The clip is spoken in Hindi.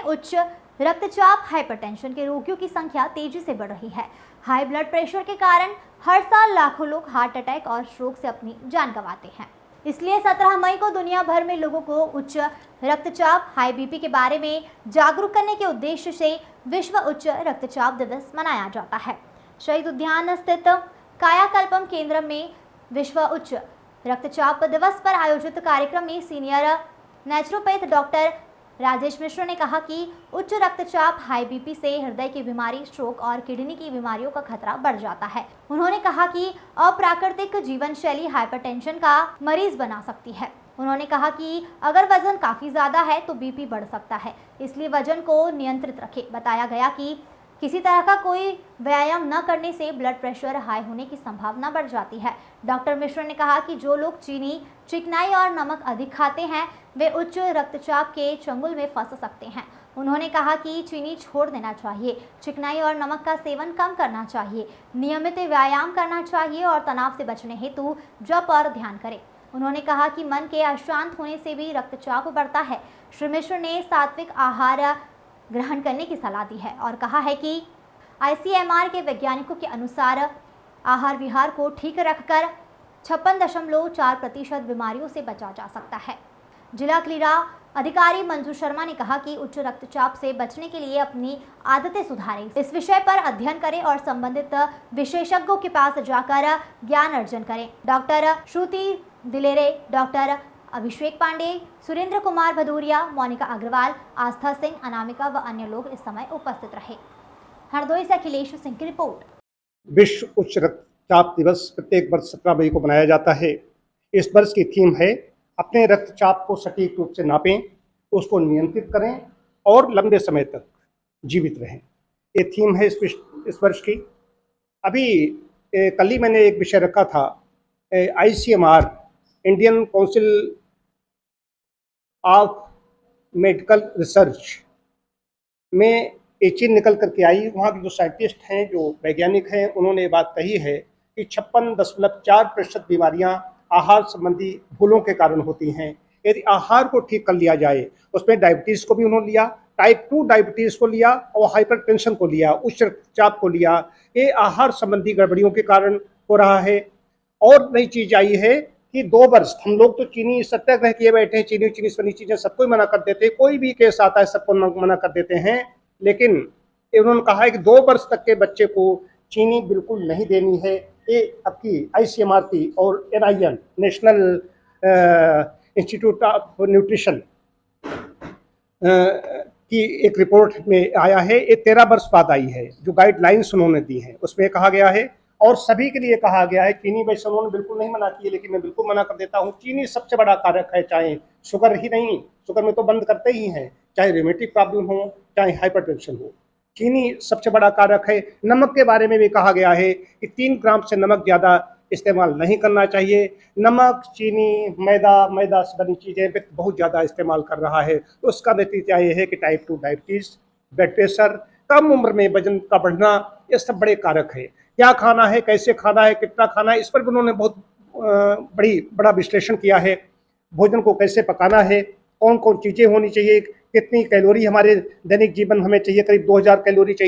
उच्च रक्तचाप हाइपरटेंशन के रोगियों की संख्या तेजी से बढ़ रही है। हाई ब्लड प्रेशर के कारण हर साल लाखों लोग हार्ट अटैक और स्ट्रोक से अपनी जान गंवाते हैं। इसलिए 17 मई को दुनिया भर में लोगों को उच्च रक्तचाप हाई बीपी के बारे में जागरूक करने के उद्देश्य से विश्व उच्च रक्तचाप दिवस मनाया जाता है। शहीद उद्यान स्थित कायाकल्पम केंद्र में विश्व उच्च रक्तचाप दिवस पर आयोजित कार्यक्रम में सीनियर नेचुरोपैथ डॉक्टर राजेश मिश्र ने कहा कि उच्च रक्तचाप हाई बीपी से हृदय की बीमारी, स्ट्रोक और किडनी की बीमारियों का खतरा बढ़ जाता है। उन्होंने कहा कि अप्राकृतिक जीवन शैली हाइपरटेंशन का मरीज बना सकती है। उन्होंने कहा कि अगर वजन काफी ज्यादा है तो बीपी बढ़ सकता है, इसलिए वजन को नियंत्रित रखें। बताया गया कि किसी तरह का कोई व्यायाम न करने से ब्लड प्रेशर हाई होने की संभावना बढ़ जाती है। डॉक्टर मिश्र ने कहा कि जो लोग चीनी, चिकनाई और नमक अधिक खाते हैं वे उच्च रक्तचाप के चंगुल में फंस सकते हैं। उन्होंने कहा कि चीनी छोड़ देना चाहिए, चिकनाई और नमक का सेवन कम करना चाहिए, नियमित व्यायाम करना चाहिए और तनाव से बचने हेतु जप और ध्यान करें। उन्होंने कहा कि मन के अशांत होने से भी रक्तचाप बढ़ता है। श्री मिश्र ने सात्विक आहार ग्रहण करने की सलाह दी है और कहा है कि ICMR के वैज्ञानिकों के अनुसार आहार विहार को ठीक रखकर 56.4% बीमारियों से बचा जा सकता है। जिला क्रीड़ा अधिकारी मंजू शर्मा ने कहा कि उच्च रक्तचाप से बचने के लिए अपनी आदतें सुधारें, इस विषय पर अध्ययन करें और संबंधित विशेषज्ञों के पास जाकर ज्ञान अर्जन करें। डॉक्टर श्रुति दिलेरे, डॉक्टर अभिषेक पांडे, सुरेंद्र कुमार भदौरिया, मोनिका अग्रवाल, आस्था सिंह, अनामिका व अन्य लोग इस समय उपस्थित रहे। हरदोई से अखिलेश सिंह की रिपोर्ट। विश्व उच्च रक्तचाप दिवस प्रत्येक वर्ष 17 मई को मनाया जाता है। इस वर्ष की थीम है अपने रक्तचाप को सटीक रूप से नापें, उसको नियंत्रित करें और लंबे समय तक जीवित रहें। ये थीम है इस वर्ष की। अभी कल ही मैंने एक विषय रखा था, ICMR Indian council of medical research में एक चीज निकल करके आई। वहाँ के जो साइंटिस्ट हैं, जो वैज्ञानिक हैं, उन्होंने ये बात कही है कि 56.4% बीमारियां आहार संबंधी भूलों के कारण होती हैं। यदि आहार को ठीक कर लिया जाए, उसमें डायबिटीज़ को भी उन्होंने लिया, टाइप 2 डायबिटीज़ को लिया और हाइपरटेंशन को लिया, उच्च रक्तचाप को लिया। ये आहार संबंधी गड़बड़ियों के कारण हो रहा है। और नई चीज आई है कि 2 वर्ष हम लोग तो चीनी सत्याग्रह किए बैठे हैं, चीनी से बनी चीजें सबको मना कर देते हैं, कोई भी केस आता है सबको मना कर देते हैं। लेकिन उन्होंने कहा है कि 2 वर्ष तक के बच्चे को चीनी बिल्कुल नहीं देनी है। ये आपकी ICMR की और NIN national institute of nutrition की एक रिपोर्ट में आया है। ये 13 वर्ष बाद आई है। जो गाइडलाइंस उन्होंने दी हैं उसमें कहा गया है और सभी के लिए कहा गया है। चीनी वैसे उन्होंने बिल्कुल नहीं मना की है, लेकिन मैं बिल्कुल मना कर देता हूँ। चीनी सबसे बड़ा कारक है, चाहे शुगर ही नहीं, शुगर में तो बंद करते ही हैं, चाहे रिमेटिक प्रॉब्लम हो, चाहे हाइपरटेंशन हो, चीनी सबसे बड़ा कारक है। नमक के बारे में भी कहा गया है कि 3 ग्राम से नमक ज़्यादा इस्तेमाल नहीं करना चाहिए। नमक, चीनी, मैदा से बनी चीज़ें बहुत ज़्यादा इस्तेमाल कर रहा है, तो उसका नतीजा ये है कि टाइप 2 डायबिटीज़, ब्लड प्रेशर, कम उम्र में वजन का बढ़ना, ये सब बड़े कारक है। क्या खाना है, कैसे खाना है, कितना खाना है, इस पर भी उन्होंने बहुत बड़ा विश्लेषण किया है। भोजन को कैसे पकाना है, कौन कौन चीज़ें होनी चाहिए, कितनी कैलोरी हमारे दैनिक जीवन हमें चाहिए, करीब 2000 कैलोरी चाहिए।